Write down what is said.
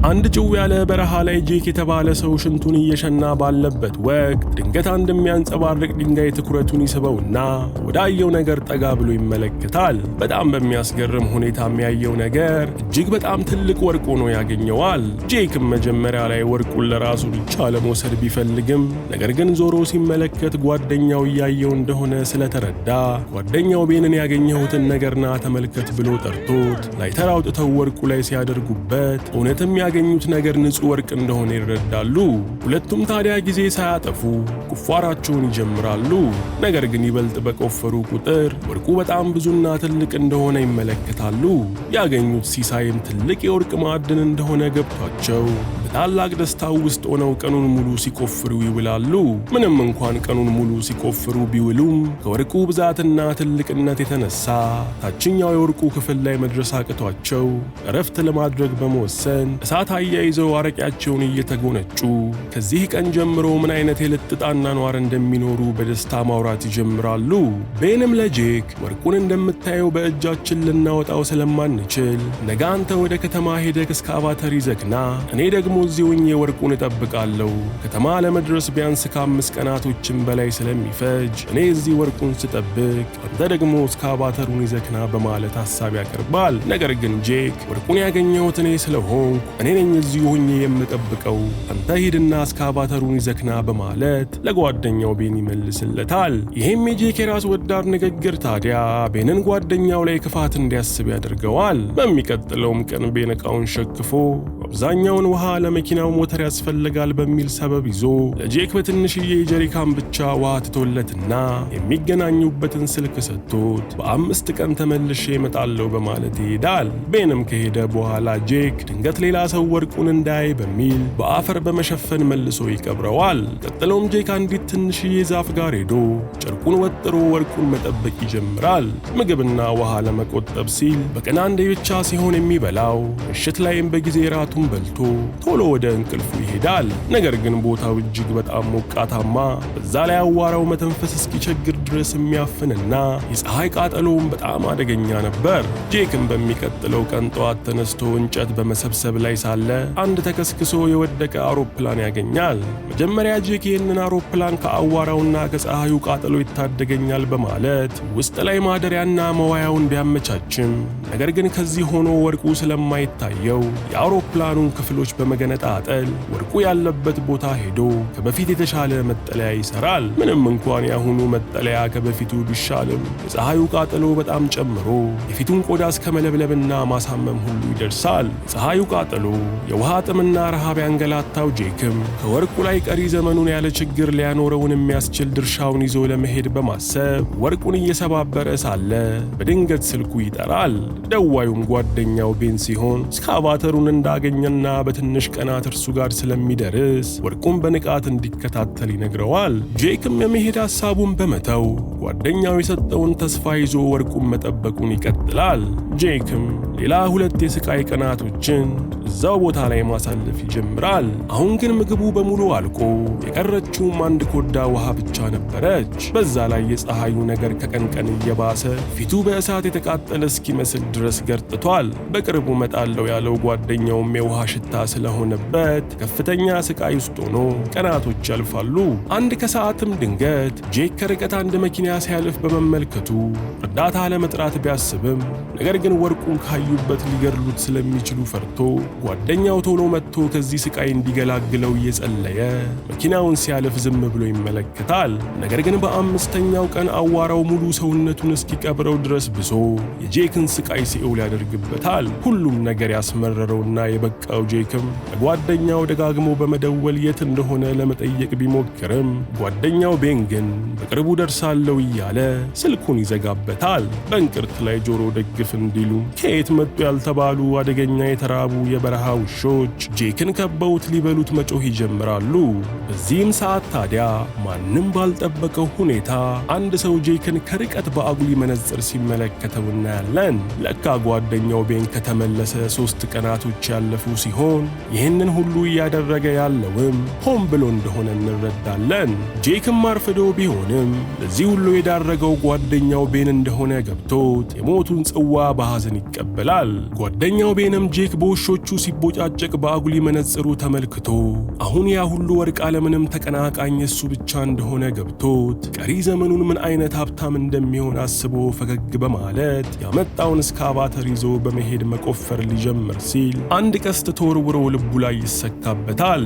አንድ ጭው ያለ በረሃ ላይ ጄክ የተባለ ሰው ሽንቱን እየሸና ባለበት ወቅት ድንገት አንድ የሚያንጸባርቅ ድንጋይ ትኩረቱን ይስበውና ወዳየው ነገር ጠጋ ብሎ ይመለከታል። በጣም በሚያስገርም ሁኔታ የሚያየው ነገር እጅግ በጣም ትልቅ ወርቅ ሆኖ ያገኘዋል። ጄክም መጀመሪያ ላይ ወርቁን ለራሱ ብቻ ለመውሰድ ቢፈልግም ነገር ግን ዞሮ ሲመለከት ጓደኛው እያየው እንደሆነ ስለተረዳ ጓደኛው ቤንን ያገኘሁትን ነገርና ተመልከት ብሎ ጠርቶት ላይተር አውጥተው ወርቁ ላይ ሲያደርጉበት እውነትም ያገኙት ነገር ንጹህ ወርቅ እንደሆነ ይረዳሉ። ሁለቱም ታዲያ ጊዜ ሳያጠፉ ቁፋራቸውን ይጀምራሉ። ነገር ግን ይበልጥ በቆፈሩ ቁጥር ወርቁ በጣም ብዙና ትልቅ እንደሆነ ይመለከታሉ። ያገኙት ሲሳይም ትልቅ የወርቅ ማዕድን እንደሆነ ገብቷቸው በታላቅ ደስታ ውስጥ ሆነው ቀኑን ሙሉ ሲቆፍሩ ይውላሉ። ምንም እንኳን ቀኑን ሙሉ ሲቆፍሩ ቢውሉም ከወርቁ ብዛትና ትልቅነት የተነሳ ታችኛው የወርቁ ክፍል ላይ መድረስ አቅቷቸው እረፍት ለማድረግ በመወሰን እሳት አያይዘው አረቂያቸውን እየተጎነጩ ከዚህ ቀን ጀምሮ ምን አይነት የልጥጣ አኗኗር እንደሚኖሩ በደስታ ማውራት ይጀምራሉ። ቤንም ለጄክ ወርቁን እንደምታየው በእጃችን ልናወጣው ስለማንችል ነገ አንተ ወደ ከተማ ሄደህ እስካቫተር ይዘክና እኔ ደግሞ እዚህ ሆኜ ወርቁን እጠብቃለሁ። ከተማ ለመድረስ ቢያንስ ከ5 ቀናቶችን በላይ ስለሚፈጅ እኔ እዚህ ወርቁን ስጠብቅ አንተ ደግሞ እስካቫተሩን ይዘክና በማለት ሐሳብ ያቀርባል። ነገር ግን ጄክ ወርቁን ያገኘሁት እኔ ስለሆንኩ እኔ ነኝ እዚህ ሆኜ የምጠብቀው፣ አንተ ሂድና እስካቫተሩን ይዘክና በማለት ለጓደኛው ቤን ይመልስለታል። ይሄም የጄክ የራስ ወዳድ ንግግር ታዲያ ቤንን ጓደኛው ላይ ክፋት እንዲያስብ ያደርገዋል። በሚቀጥለውም ቀን ቤን ዕቃውን ሸክፎ አብዛኛውን ውሃ ለመኪናው ሞተር ያስፈልጋል በሚል ሰበብ ይዞ ለጄክ በትንሽዬ ጀሪካን ብቻ ውሃ ትቶለትና የሚገናኙበትን ስልክ ሰጥቶት በ5 ቀን ተመልሼ እመጣለሁ በማለት ይሄዳል። ቤንም ከሄደ በኋላ ጄክ ድንገት ሌላ ሰው ወርቁን እንዳያይ በሚል በአፈር በመሸፈን መልሶ ይቀብረዋል። ቀጥሎም ጄክ አንዲት ትንሽዬ ዛፍ ጋር ሄዶ ጨርቁን ወጥሮ ወርቁን መጠበቅ ይጀምራል። ምግብና ውሃ ለመቆጠብ ሲል በቀን አንዴ ብቻ ሲሆን የሚበላው ምሽት ላይም በጊዜ ራቱን በልቶ ቶሎ ወደ እንቅልፉ ይሄዳል። ነገር ግን ቦታው እጅግ በጣም ሞቃታማ፣ በዛ ላይ አዋራው መተንፈስ እስኪቸግር ድረስ የሚያፍንና የፀሐይ ቃጠሎውም በጣም አደገኛ ነበር። ጄክም በሚቀጥለው ቀን ጠዋት ተነስቶ እንጨት በመሰብሰብ ላይ ሳለ አንድ ተከስክሶ የወደቀ አውሮፕላን ያገኛል። መጀመሪያ ጄክ ይህንን አውሮፕላን ከአዋራውና ከፀሐዩ ቃጠሎ ይታደገኛል በማለት ውስጥ ላይ ማደሪያና መዋያውን ቢያመቻችም ነገር ግን ከዚህ ሆኖ ወርቁ ስለማይታየው የአውሮፕላኑን ክፍሎች በመገነጣጠል ወርቁ ያለበት ቦታ ሄዶ ከበፊት የተሻለ መጠለያ ይሰራል። ምንም እንኳን ያሁኑ መጠለያ ከበፊቱ ቢሻልም የፀሐዩ ቃጠሎ በጣም ጨምሮ የፊቱን ቆዳ እስከ መለብለብና ማሳመም ሁሉ ይደርሳል። የፀሐዩ ቃጠሎ፣ የውሃ ጥምና ረሃብ ያንገላታው ጄክም ከወርቁ ላይ ቀሪ ዘመኑን ያለ ችግር ሊያኖረውን የሚያስችል ድርሻውን ይዞ ለመሄድ በማሰብ ወርቁን እየሰባበረ ሳለ በድንገት ስልኩ ይጠራል። ደዋዩም ጓደኛው ቤን ሲሆን እስካቫተሩን እንዳገኘና በትንሽ ቀናት እርሱ ጋር ስለሚደርስ ወርቁን በንቃት እንዲከታተል ይነግረዋል። ጄክም የመሄድ ሐሳቡን በመተው ጓደኛው የሰጠውን ተስፋ ይዞ ወርቁን መጠበቁን ይቀጥላል። ጄክም ሌላ 2 የስቃይ ቀናቶችን እዛው ቦታ ላይ ማሳለፍ ይጀምራል። አሁን ግን ምግቡ በሙሉ አልቆ የቀረችውም አንድ ኮዳ ውሃ ብቻ ነበረች። በዛ ላይ የፀሐዩ ነገር ከቀን ቀን እየባሰ ፊቱ በእሳት የተቃጠለ እስኪመስል ድረስ ገርጥቷል። በቅርቡ መጣለው ያለው ጓደኛውም የውሃ ሽታ ስለሆነበት ከፍተኛ ስቃይ ውስጥ ሆኖ ቀናቶች ያልፋሉ። አንድ ከሰዓትም ድንገት ጄክ ከርቀት አንድ መኪና ሲያልፍ በመመልከቱ እርዳታ ለመጥራት ቢያስብም ነገር ግን ወርቁን ካዩበት ሊገድሉት ስለሚችሉ ፈርቶ ጓደኛው ቶሎ መጥቶ ከዚህ ስቃይ እንዲገላግለው እየጸለየ መኪናውን ሲያልፍ ዝም ብሎ ይመለከታል። ነገር ግን በ5ኛው ቀን አዋራው ሙሉ ሰውነቱን እስኪቀብረው ድረስ ብሶ የጄክን ስቃይ ሲኦል ያደርግበታል። ሁሉም ነገር ያስመረረውና የበቃው ጄክም ለጓደኛው ደጋግሞ በመደወል የት እንደሆነ ለመጠየቅ ቢሞክርም ጓደኛው ቤን ግን በቅርቡ ደርሳለው እያለ ስልኩን ይዘጋበታል። በእንቅርት ላይ ጆሮ ደግፍ እንዲሉ ከየት መጡ ያልተባሉ አደገኛ የተራቡ የበረሃ ውሾች ጄክን ከበውት ሊበሉት መጮህ ይጀምራሉ። በዚህም ሰዓት ታዲያ ማንም ባልጠበቀው ሁኔታ አንድ ሰው ጄክን ከርቀት በአጉሊ መነጽር ሲመለከተው እናያለን። ለካ ጓደኛው ቤን ከተመለሰ 3 ቀናቶች ያለፉ ሲሆን ይህንን ሁሉ እያደረገ ያለውም ሆን ብሎ እንደሆነ እንረዳለን። ጄክም አርፍዶ ቢሆንም ለዚህ ሁሉ የዳረገው ጓደኛው ቤን እንደሆነ ገብቶት የሞቱን ጽዋ በሐዘን ይቀበላል። ጓደኛው ቤንም ጄክ በውሾቹ ሲቦጫጨቅ በአጉሊ መነጽሩ ተመልክቶ አሁን ያ ሁሉ ወርቅ ዓለምንም ተቀናቃኝ እሱ ብቻ እንደሆነ ገብቶት ቀሪ ዘመኑን ምን አይነት ሀብታም እንደሚሆን አስቦ ፈገግ በማለት ያመጣውን እስካቫተር ይዞ በመሄድ መቆፈር ሊጀምር ሲል አንድ ቀስት ተወርውሮ ልቡ ላይ ይሰካበታል።